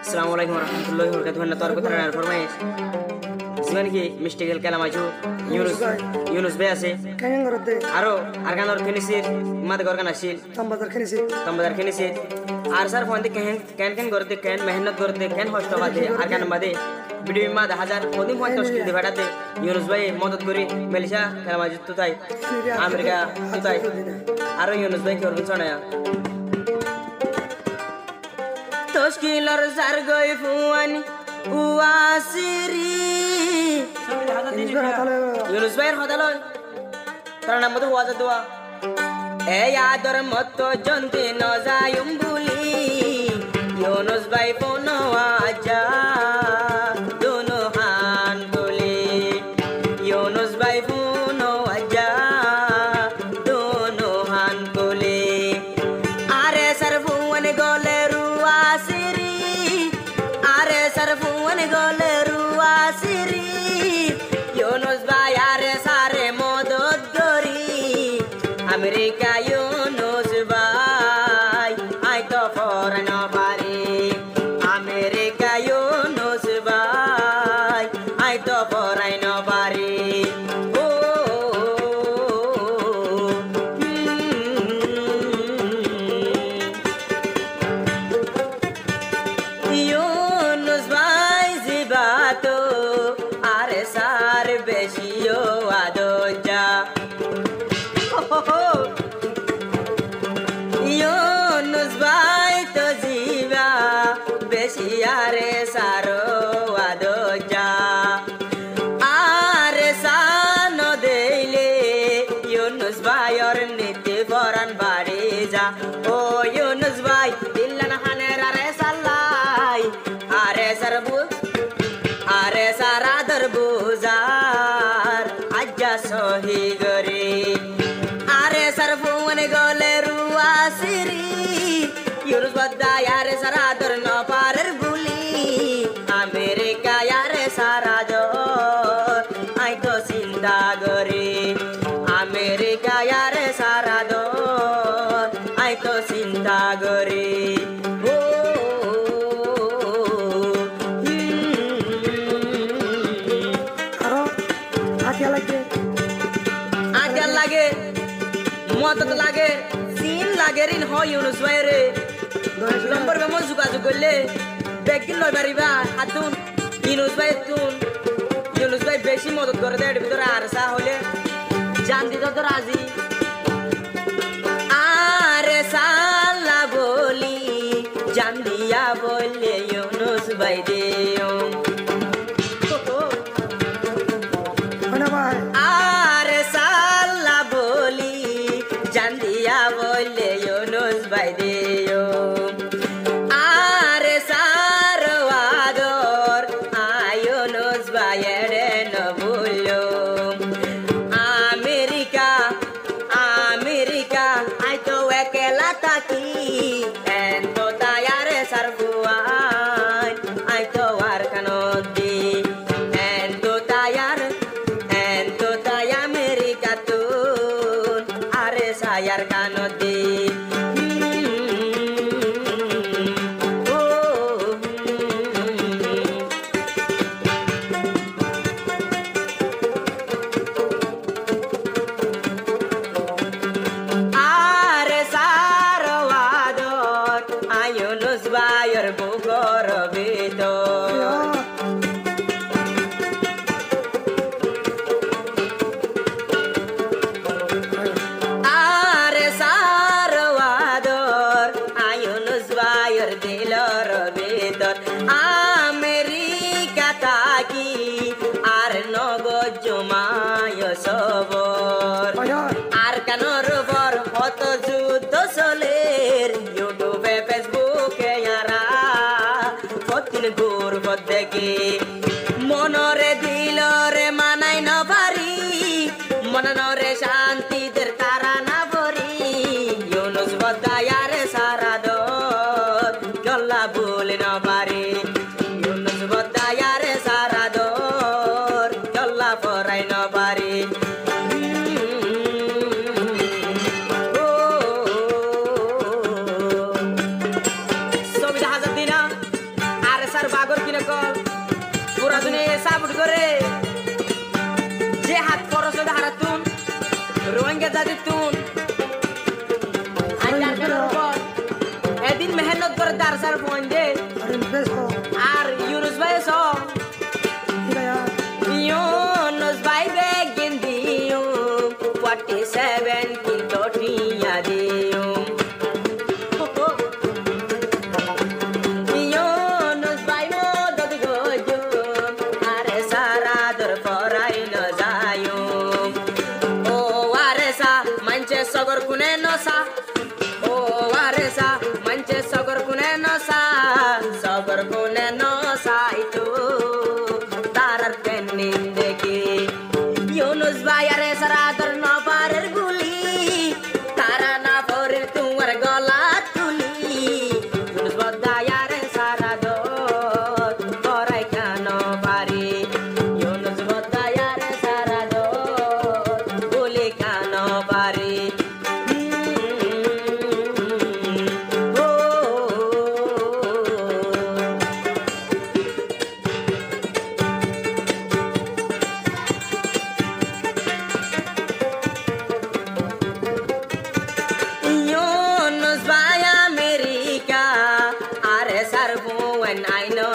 Assalamualaikum warahmatullahi wabarakatuh. Hana tor kothar ar farmaish. Jiban ki mystical kalam achu Yunus bey ase. Kayan gorode. Aro arganor khinisir mad gorgan asil. Tambadar khenisi. Ar sar fonde ken gorode ken mehnat gorode ken hosto bade argan bade video mad hazar kodim point toskil divadate Yunus bey madad gori Malaysia kalam achu tutai America tutai aro Yunus bey ki orbit sonaya Toshkilar zargoy fuani uasiri Yunus Bayer hodalo Tarana madu waza dua E yador motto jonti no zayum buli Yunus Bayer fono aja Dono han buli Yunus Bayer fono aja Dono han buli Are sarfuan goleru sarfuan goleru asiri Yunus Bayer sare modod gori America Yunus Bayer I to foreign bari America Yunus Bayer I to foreign bari Besio adoja Yunus Bayer to ziva besiare saro adoja are sano deile Yunus Bayer niti foran barija o Yunus Bayer dillan haner are sallai are sarbu are saradar buzar ajja sohi gori are sarfuan goleru asiri Yunus badda yare saradar no parar buli America yare sarado ai to sinda gori America yare sarado ai to sinda gori Motot lage sin lagerin ho Yunus Bayer number be mo zuga golle bekin loy bariba atun Yunus Bayer beshi motot kore de bidor arsa hole jan dito to razi are sala boli jan diya bolle Yunus Bayer deo are sala boli Jandiya bolle Yunus Bayer are sarvador Yunus Bayer no bullo America ai to ekela taki ento tayare sarvuan ai to arkanodi ento tayar America tun are sayar kanodi are sarvador Yunus Bayer bugor vidor America taki ar nogo jumayo sobor ar kanor bor hoto juddo soler YouTube Facebook e yara fotin gur bodeki monore dilore manai no bari monore shanti der tarana bori Yunus bodda yare sarado golla bole no bari Yunus bodda yare sarador golla forai no bari so bida hazardina ar হাতুনে support করে যে হাত খরচ হবে হারাতুন রোহিঙ্গা জাতি তুন এদিন মেহনত করে তার সার ফোন দে আর ইউনুস ভাই সো ইউনুস ভাই বেগিন দিও 47 কিন্তু টিয়া দিও ইউনুস ভাই মো দদ গজো আরে সারা দর পরাই ন যায়ো ও আরে সা মঞ্চে সগর কুনে নসা ও আরে সা মঞ্চে সগর কুনে নসা ইতো তারার পেনিন দেখি ইউনুস ভাই আরে সারা দর ন পারের গুলি তারা না পরে তোমার গলা তুলি ইউনুস বদাই আরে সারা দর পরাই কেন পারি ইউনুস বদাই আরে সারা দর বলে কেন পারি America, are sarvo and I know